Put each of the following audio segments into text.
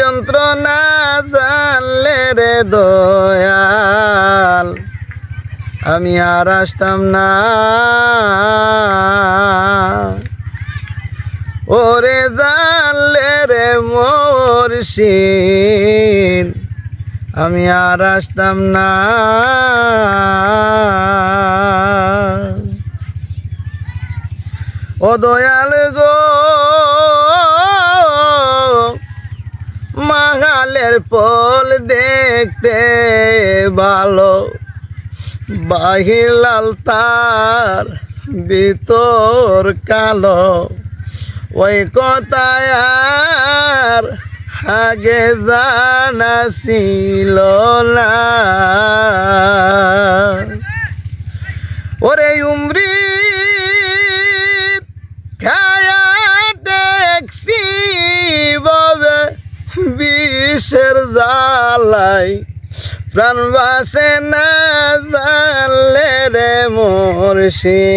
যন্ত্রণা জানলে রে দয়াল আমি আর আসতাম না। ওরে জানলে রে মুর্শিদ আমি আর আসতাম না। ও দয়াল গো মাগালের পোল দেখতে ভালো, বাহির লাল তার ভিতর কালো, ওই কথায় আর আগে জানা ছিল না। ওরে উমরি খায়া দেখছি বাবে বিষের জ্বালাই প্রাণ বাসে না জানলে রে মুর্শিদ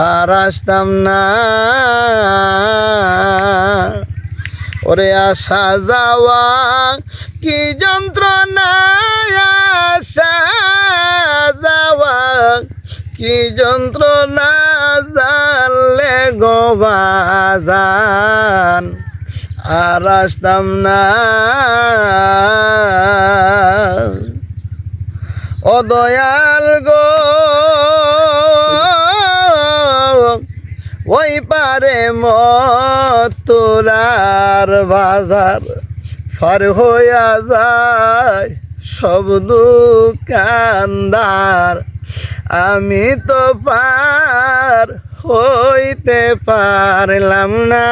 আর আসতাম না। ওরে আসা যাওয়া কি যন্ত্রণা, আসা যাওয়া কি যন্ত্রণা জানলে গো বাজান আর আসতাম না। ও দয়াল গো ওই পারে মথুরার বাজার পার হইয়া যায় সব দোকানদার, আমি তো পার হইতে পারলাম না।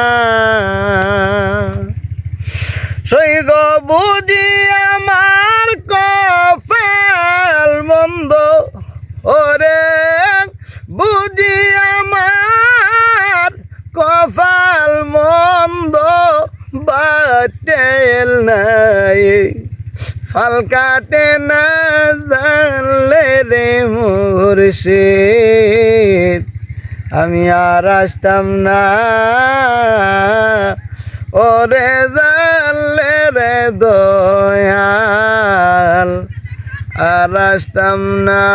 সই গো বুঝি আমার কপাল মন্দ, ওরে বুঝি আমার কপাল মন্দ, বাটেল নাই ফাল কাটে না জানলে রে মুর্শিদ আমি আর আসতাম না। ওরে জানলে রে দয়াল আর আসতাম না।